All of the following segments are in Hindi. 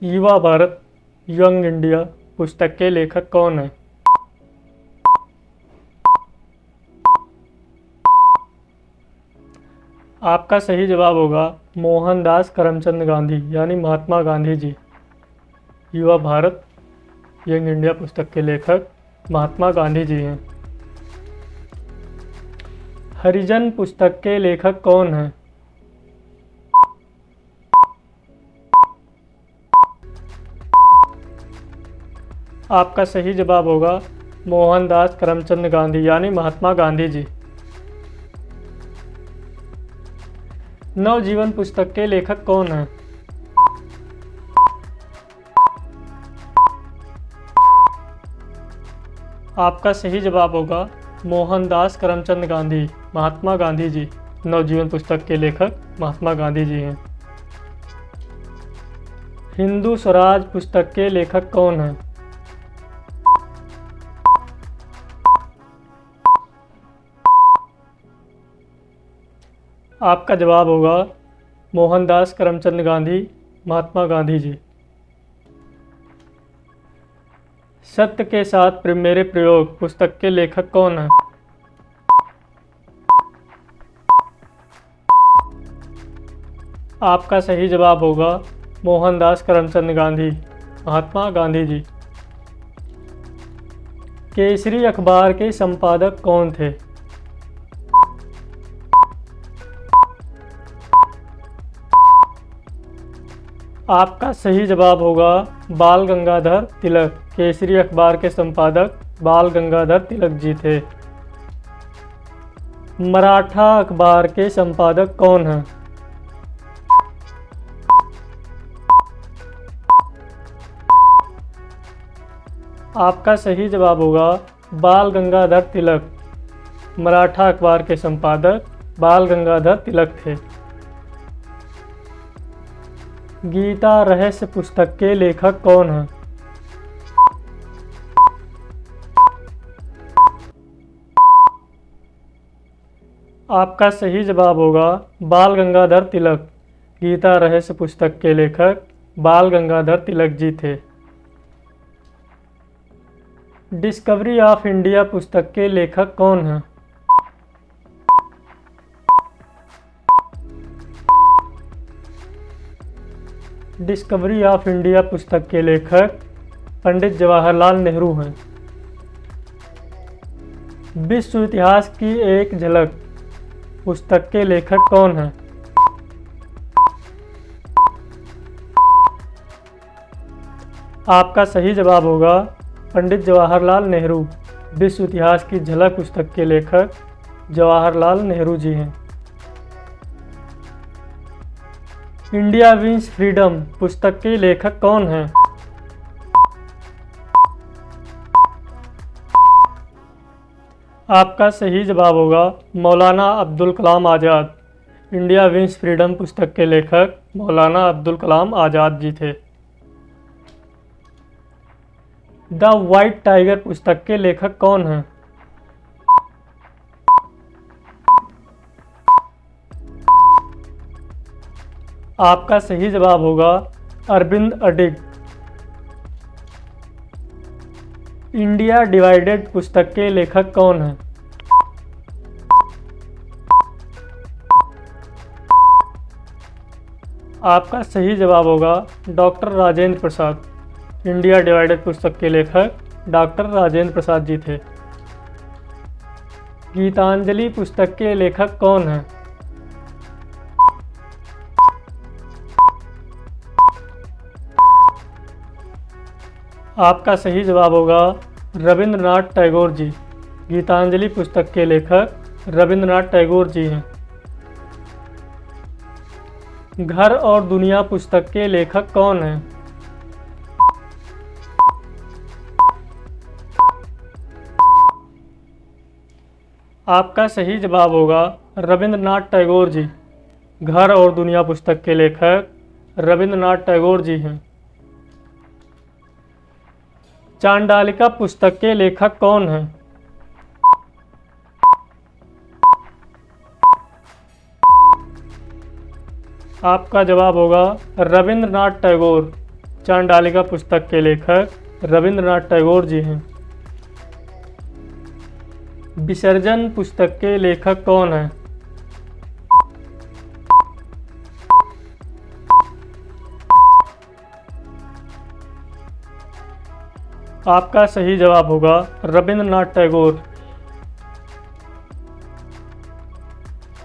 युवा भारत यंग इंडिया पुस्तक के लेखक कौन हैं? आपका सही जवाब होगा मोहनदास करमचंद गांधी यानी महात्मा गांधी जी। युवा भारत यंग इंडिया पुस्तक के लेखक महात्मा गांधी जी हैं। हरिजन पुस्तक के लेखक कौन हैं? आपका सही जवाब होगा मोहनदास करमचंद गांधी यानी महात्मा गांधी जी। नवजीवन पुस्तक के लेखक कौन हैं? आपका सही जवाब होगा मोहनदास करमचंद गांधी महात्मा गांधी जी। नवजीवन पुस्तक के लेखक महात्मा गांधी जी हैं। हिंदू स्वराज पुस्तक के लेखक कौन हैं? आपका जवाब होगा मोहनदास करमचंद गांधी महात्मा गांधी जी। सत्य के साथ मेरे प्रयोग पुस्तक के लेखक कौन हैं? आपका सही जवाब होगा मोहनदास करमचंद गांधी महात्मा गांधी जी। केसरी अखबार के संपादक कौन थे? आपका सही जवाब होगा बाल गंगाधर तिलक। केसरी अखबार के संपादक बाल गंगाधर तिलक जी थे। मराठा अखबार के संपादक कौन हैं? आपका सही जवाब होगा बाल गंगाधर तिलक। मराठा अखबार के संपादक बाल गंगाधर तिलक थे। गीता रहस्य पुस्तक के लेखक कौन हैं? आपका सही जवाब होगा बाल गंगाधर तिलक। गीता रहस्य पुस्तक के लेखक बाल गंगाधर तिलक जी थे। डिस्कवरी ऑफ इंडिया पुस्तक के लेखक कौन हैं? डिस्कवरी ऑफ इंडिया पुस्तक के लेखक पंडित जवाहरलाल नेहरू हैं। विश्व इतिहास की एक झलक पुस्तक के लेखक कौन हैं? आपका सही जवाब होगा पंडित जवाहरलाल नेहरू। विश्व इतिहास की झलक पुस्तक के लेखक जवाहरलाल नेहरू जी हैं। इंडिया विंस फ्रीडम पुस्तक के लेखक कौन हैं? आपका सही जवाब होगा मौलाना Abdul Kalam Azad. India wins freedom पुस्तक के लेखक मौलाना अब्दुल कलाम आज़ाद जी थे। द वाइट टाइगर पुस्तक के लेखक कौन हैं? आपका सही जवाब होगा अरविंद अडिग। इंडिया डिवाइडेड पुस्तक के लेखक कौन हैं? आपका सही जवाब होगा doctor Rajendra Prasad. India divided पुस्तक के लेखक डॉक्टर राजेंद्र प्रसाद जी थे। गीतांजलि पुस्तक के लेखक कौन हैं? आपका सही जवाब होगा रविंद्रनाथ टैगोर जी। गीतांजलि पुस्तक के लेखक रविंद्रनाथ टैगोर जी हैं। घर और दुनिया पुस्तक के लेखक कौन हैं? आपका सही जवाब होगा रविंद्रनाथ टैगोर जी। घर और दुनिया पुस्तक के लेखक रविंद्रनाथ टैगोर जी हैं। चांडालिका पुस्तक के लेखक कौन हैं? आपका जवाब होगा रविंद्रनाथ टैगोर। चांडालिका पुस्तक के लेखक रविंद्रनाथ टैगोर जी हैं। विसर्जन पुस्तक के लेखक कौन हैं? आपका सही जवाब होगा रविंद्रनाथ टैगोर।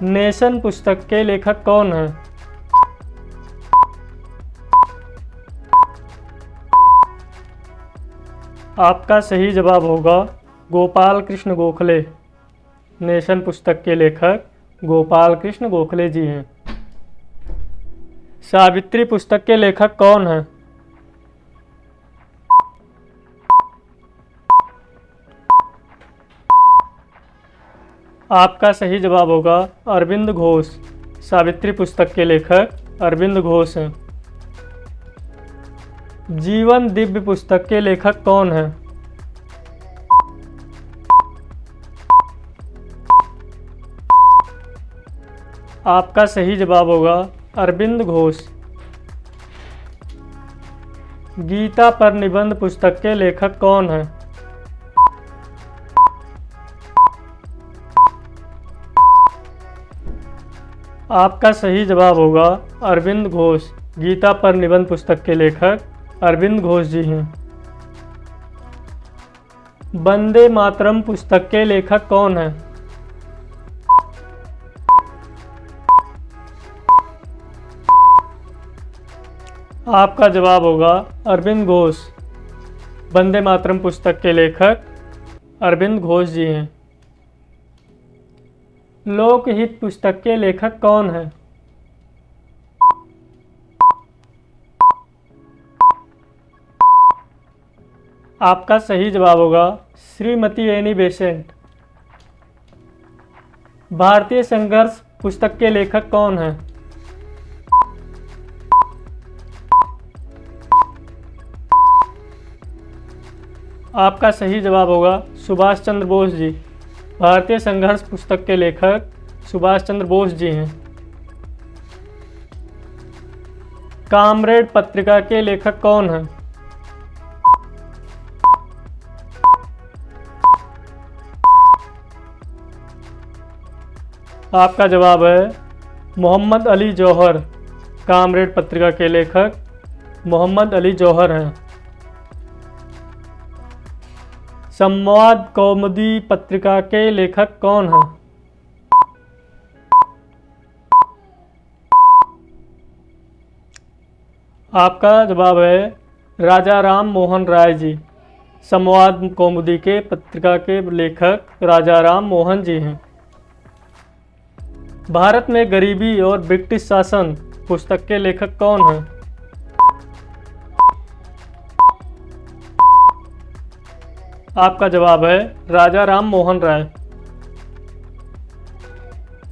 नेशन पुस्तक के लेखक कौन हैं? आपका सही जवाब होगा गोपाल कृष्ण गोखले। नेशन पुस्तक के लेखक गोपाल कृष्ण गोखले जी हैं। सावित्री पुस्तक के लेखक कौन हैं? आपका सही जवाब होगा अरविंद घोष। सावित्री पुस्तक के लेखक अरविंद घोष हैं। जीवन दिव्य पुस्तक के लेखक कौन हैं? आपका सही जवाब होगा अरविंद घोष। गीता पर निबंध पुस्तक के लेखक कौन हैं? आपका सही जवाब होगा अरविंद घोष। गीता पर निबंध पुस्तक के लेखक अरविंद घोष जी हैं। वंदे मातरम पुस्तक के लेखक कौन हैं? आपका जवाब होगा अरविंद घोष। वंदे मातरम पुस्तक के लेखक अरविंद घोष जी हैं। लोकहित पुस्तक के लेखक कौन हैं? आपका सही जवाब होगा श्रीमती एनी बेसेंट। भारतीय संघर्ष पुस्तक के लेखक कौन हैं? आपका सही जवाब होगा सुभाष चंद्र बोस जी। भारतीय संघर्ष पुस्तक के लेखक सुभाष चंद्र बोस जी हैं। कामरेड पत्रिका के लेखक कौन हैं? आपका जवाब है मोहम्मद अली जौहर। कामरेड पत्रिका के लेखक मोहम्मद अली जौहर हैं। संवाद कौमुदी पत्रिका के लेखक कौन हैं? आपका जवाब है राजा राम मोहन राय जी। संवाद कौमुदी के पत्रिका के लेखक राजा राम मोहन जी हैं। भारत में गरीबी और ब्रिटिश शासन पुस्तक के लेखक कौन हैं? आपका जवाब है राजा राम मोहन राय।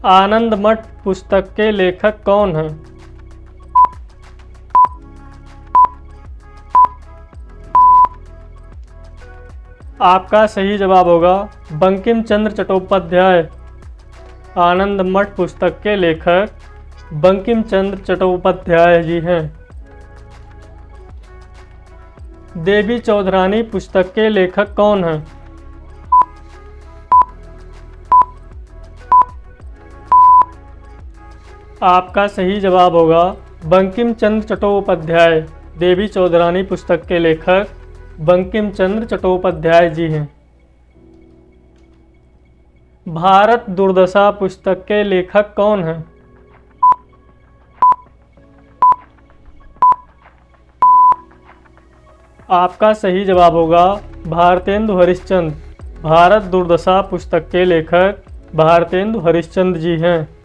आनंद मठ पुस्तक के लेखक कौन हैं? आपका सही जवाब होगा बंकिम चंद्र चट्टोपाध्याय। आनंद मठ पुस्तक के लेखक बंकिम चंद्र चट्टोपाध्याय जी हैं। देवी चौधरानी पुस्तक के लेखक कौन हैं? आपका सही जवाब होगा बंकिम चंद्र चट्टोपाध्याय। देवी चौधरानी पुस्तक के लेखक बंकिम चंद्र चट्टोपाध्याय जी हैं। भारत दुर्दशा पुस्तक के लेखक कौन हैं? आपका सही जवाब होगा भारतेंदु हरिश्चंद्र। भारत दुर्दशा पुस्तक के लेखक भारतेंदु हरिश्चंद्र जी हैं।